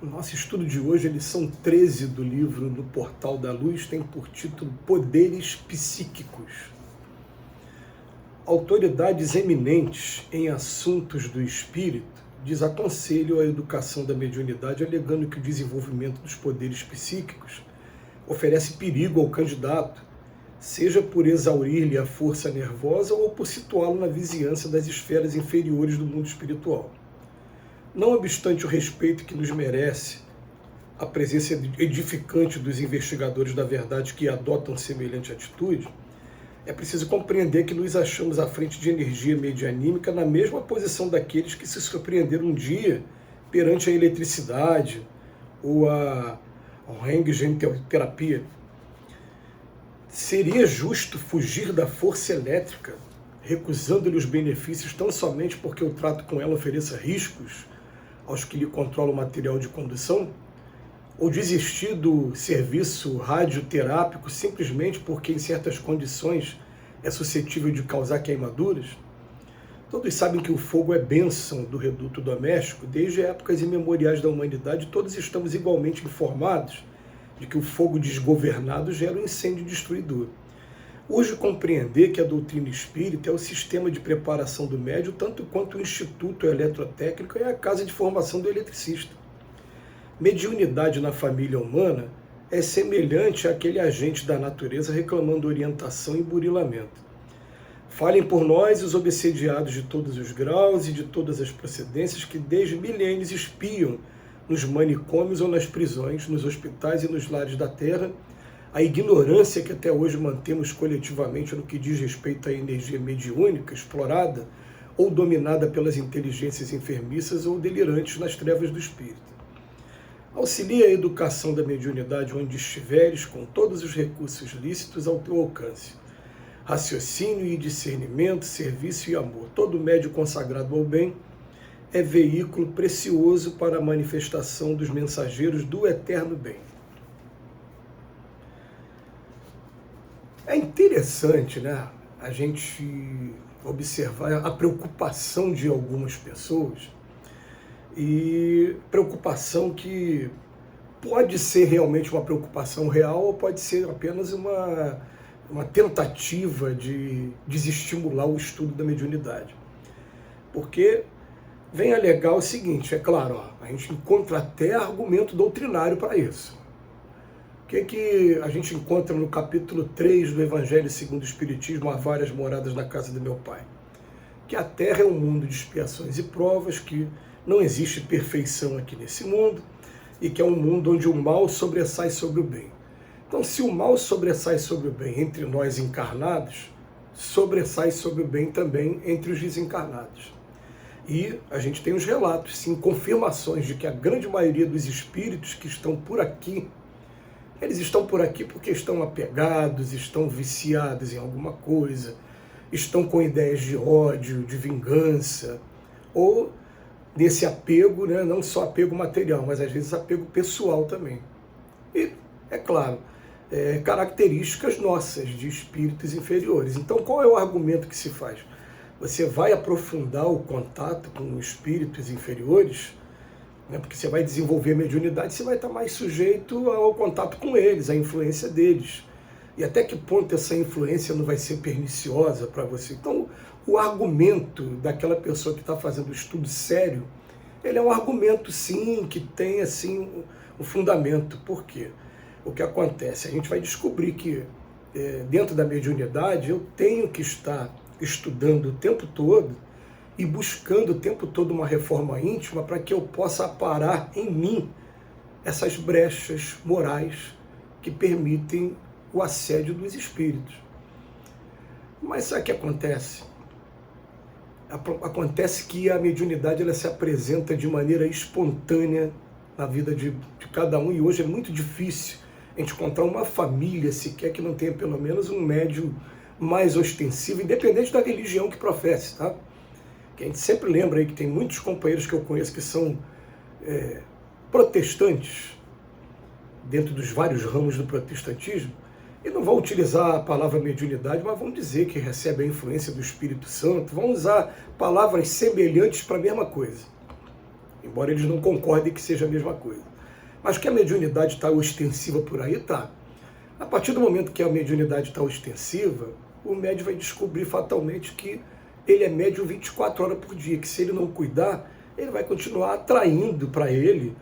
O nosso estudo de hoje, a lição 13 do livro No Portal da Luz, tem por título Poderes Psíquicos. Autoridades eminentes em assuntos do espírito desaconselham a educação da mediunidade, alegando que o desenvolvimento dos poderes psíquicos oferece perigo ao candidato, seja por exaurir-lhe a força nervosa ou por situá-lo na vizinhança das esferas inferiores do mundo espiritual. Não obstante o respeito que nos merece a presença edificante dos investigadores da verdade que adotam semelhante atitude, é preciso compreender que nos achamos à frente de energia medianímica na mesma posição daqueles que se surpreenderam um dia perante a eletricidade ou a terapia. Seria justo fugir da força elétrica, recusando-lhe os benefícios tão somente porque o trato com ela ofereça riscos aos que lhe controlam o material de condução? Ou desistir do serviço radioterápico simplesmente porque em certas condições é suscetível de causar queimaduras? Todos sabem que o fogo é bênção do reduto doméstico. Desde épocas imemoriais da humanidade, todos estamos igualmente informados de que o fogo desgovernado gera um incêndio destruidor. Hoje, compreender que a doutrina espírita é o sistema de preparação do médium, tanto quanto o Instituto Eletrotécnico é a casa de formação do eletricista. Mediunidade na família humana é semelhante àquele agente da natureza reclamando orientação e burilamento. Falem por nós os obsediados de todos os graus e de todas as procedências que desde milênios espiam nos manicômios ou nas prisões, nos hospitais e nos lares da terra, a ignorância que até hoje mantemos coletivamente no que diz respeito à energia mediúnica explorada ou dominada pelas inteligências enfermiças ou delirantes nas trevas do espírito. Auxilia a educação da mediunidade onde estiveres, com todos os recursos lícitos ao teu alcance. Raciocínio e discernimento, serviço e amor. Todo médium consagrado ao bem é veículo precioso para a manifestação dos mensageiros do eterno bem. É interessante, né, a gente observar a preocupação de algumas pessoas, e preocupação que pode ser realmente uma preocupação real ou pode ser apenas uma tentativa de desestimular o estudo da mediunidade. Porque vem alegar o seguinte, é claro, a gente encontra até argumento doutrinário para isso. O que a gente encontra no capítulo 3 do Evangelho segundo o Espiritismo, Há várias moradas na casa do meu Pai? Que a Terra é um mundo de expiações e provas, que não existe perfeição aqui nesse mundo, e que é um mundo onde o mal sobressai sobre o bem. Então, se o mal sobressai sobre o bem entre nós encarnados, sobressai sobre o bem também entre os desencarnados. E a gente tem os relatos, sim, confirmações de que a grande maioria dos espíritos que estão por aqui, eles estão por aqui porque estão apegados, estão viciados em alguma coisa, estão com ideias de ódio, de vingança, ou desse apego, né, não só apego material, mas às vezes apego pessoal também. E, é claro, características nossas de espíritos inferiores. Então, qual é o argumento que se faz? Você vai aprofundar o contato com espíritos inferiores, né, porque você vai desenvolver a mediunidade, você vai estar mais sujeito ao contato com eles, à influência deles. E até que ponto essa influência não vai ser perniciosa para você? Então, o argumento daquela pessoa que está fazendo o estudo sério, ele é um argumento, sim, que tem assim, um fundamento. Por quê? O que acontece? A gente vai descobrir que dentro da mediunidade eu tenho que estar estudando o tempo todo e buscando o tempo todo uma reforma íntima para que eu possa aparar em mim essas brechas morais que permitem o assédio dos espíritos. Mas sabe o que acontece? Acontece que a mediunidade ela se apresenta de maneira espontânea na vida de cada um, e hoje é muito difícil a gente encontrar uma família sequer que não tenha pelo menos um médium mais ostensivo, independente da religião que professe, tá? Que a gente sempre lembra aí que tem muitos companheiros que eu conheço que são protestantes, dentro dos vários ramos do protestantismo, e não vão utilizar a palavra mediunidade, mas vão dizer que recebe a influência do Espírito Santo, vão usar palavras semelhantes para a mesma coisa. embora eles não concordem que seja a mesma coisa. Mas que a mediunidade está ostensiva por aí, tá. A partir do momento que a mediunidade está ostensiva, o médium vai descobrir fatalmente que ele é médium 24 horas por dia, que se ele não cuidar, ele vai continuar atraindo para ele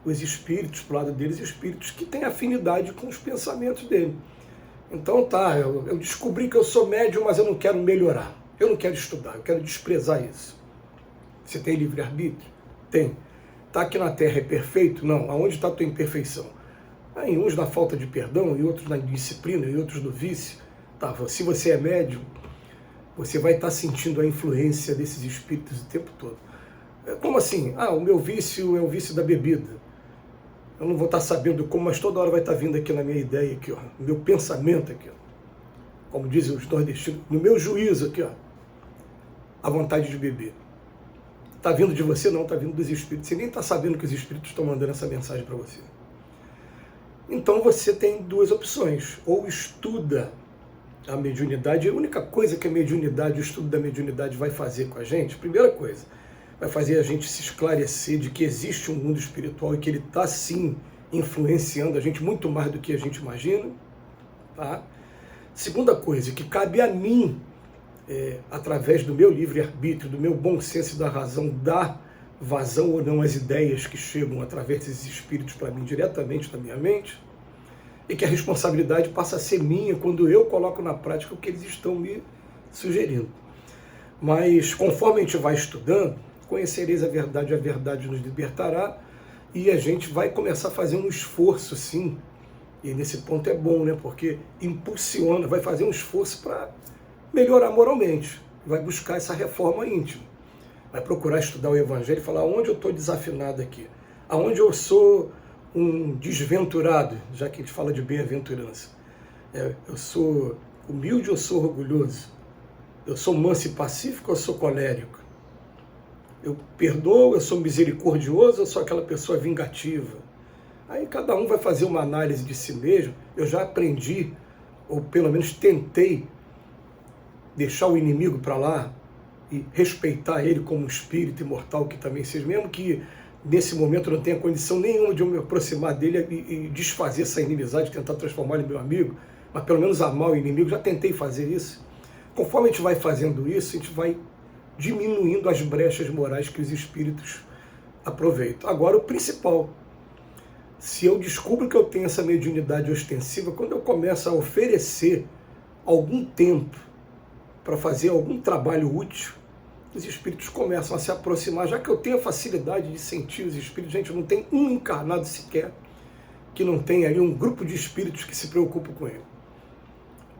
os espíritos, para o lado deles, espíritos que têm afinidade com os pensamentos dele. Então tá, eu descobri que eu sou médium, mas eu não quero melhorar, eu não quero estudar, eu quero desprezar isso. Você tem livre-arbítrio? Tem. Está aqui na Terra é perfeito? Não. Aonde está a tua imperfeição? Em uns na falta de perdão, em outros na indisciplina, em outros no vício. Tá, se você é médium, você vai estar sentindo a influência desses espíritos o tempo todo. Como assim? O meu vício é o vício da bebida. Eu não vou estar sabendo como, mas toda hora vai estar vindo aqui na minha ideia, aqui, ó, no meu pensamento, aqui, ó. Como dizem os nordestinos, no meu juízo, aqui, ó, a vontade de beber. Está vindo de você? Não, está vindo dos espíritos. Você nem está sabendo que os espíritos estão mandando essa mensagem para você. Então você tem duas opções. Ou estuda a mediunidade. A única coisa que a mediunidade, o estudo da mediunidade vai fazer com a gente, primeira coisa, vai fazer a gente se esclarecer de que existe um mundo espiritual e que ele está sim influenciando a gente muito mais do que a gente imagina. Tá? Segunda coisa, que cabe a mim, através do meu livre-arbítrio, do meu bom senso e da razão, dar vazão ou não às ideias que chegam através desses espíritos para mim diretamente na minha mente, e que a responsabilidade passa a ser minha quando eu coloco na prática o que eles estão me sugerindo. Mas conforme a gente vai estudando, conhecereis a verdade nos libertará, e a gente vai começar a fazer um esforço, sim, e nesse ponto é bom, né? Porque impulsiona, vai fazer um esforço para melhorar moralmente, vai buscar essa reforma íntima, vai procurar estudar o Evangelho e falar onde eu estou desafinado aqui, aonde eu sou um desventurado, já que a gente fala de bem-aventurança. Eu sou humilde ou sou orgulhoso? Eu sou manso e pacífico ou sou colérico? Eu perdoo, eu sou misericordioso ou sou aquela pessoa vingativa? Aí cada um vai fazer uma análise de si mesmo. Eu já aprendi, ou pelo menos tentei, deixar o inimigo para lá e respeitar ele como um espírito imortal que também seja, mesmo que nesse momento eu não tenha condição nenhuma de eu me aproximar dele e desfazer essa inimizade, tentar transformar ele em meu amigo, mas pelo menos amar o inimigo, já tentei fazer isso. Conforme a gente vai fazendo isso, a gente vai diminuindo as brechas morais que os espíritos aproveitam. Agora, o principal, se eu descubro que eu tenho essa mediunidade ostensiva, quando eu começo a oferecer algum tempo para fazer algum trabalho útil, os espíritos começam a se aproximar, já que eu tenho a facilidade de sentir os espíritos. Gente, não tem um encarnado sequer que não tenha ali um grupo de espíritos que se preocupam com ele.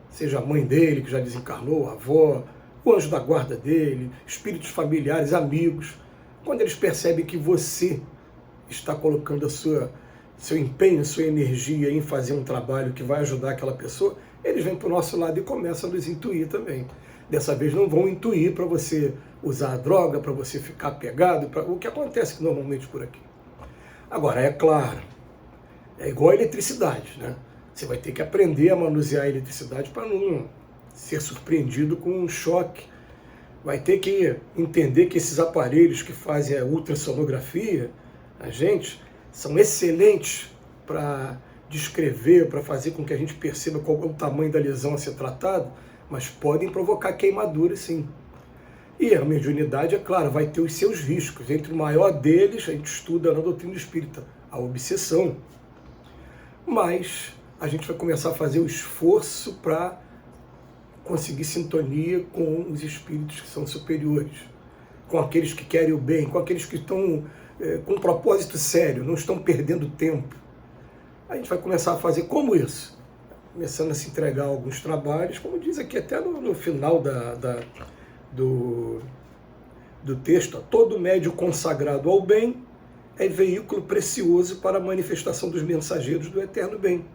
Seja a mãe dele, que já desencarnou, a avó, o anjo da guarda dele, espíritos familiares, amigos. Quando eles percebem que você está colocando seu empenho, sua energia em fazer um trabalho que vai ajudar aquela pessoa, eles vêm para o nosso lado e começam a nos intuir também. Dessa vez não vão intuir para você usar a droga, para você ficar apegado, o que acontece normalmente por aqui. Agora, é claro, é igual a eletricidade, né? Você vai ter que aprender a manusear a eletricidade para não ser surpreendido com um choque. Vai ter que entender que esses aparelhos que fazem a ultrassonografia, a gente, são excelentes para descrever, para fazer com que a gente perceba qual é o tamanho da lesão a ser tratado, mas podem provocar queimaduras, sim. E a mediunidade, é claro, vai ter os seus riscos. Entre o maior deles, a gente estuda na doutrina espírita, a obsessão. Mas a gente vai começar a fazer o esforço para conseguir sintonia com os espíritos que são superiores, com aqueles que querem o bem, com aqueles que estão com um propósito sério, não estão perdendo tempo. A gente vai começar a fazer como isso? Começando a se entregar a alguns trabalhos, como diz aqui até no final do texto, todo médium consagrado ao bem é veículo precioso para a manifestação dos mensageiros do eterno bem.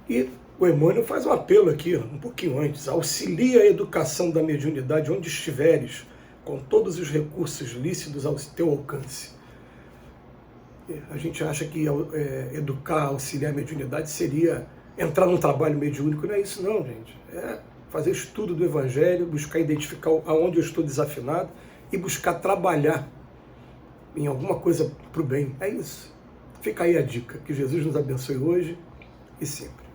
E o Emmanuel faz um apelo aqui, um pouquinho antes: auxilia a educação da mediunidade onde estiveres, com todos os recursos lícitos ao teu alcance. A gente acha que educar, auxiliar a mediunidade seria entrar num trabalho mediúnico. Não é isso não, gente. É fazer estudo do Evangelho, buscar identificar aonde eu estou desafinado e buscar trabalhar em alguma coisa para o bem. É isso. Fica aí a dica. Que Jesus nos abençoe hoje e sempre.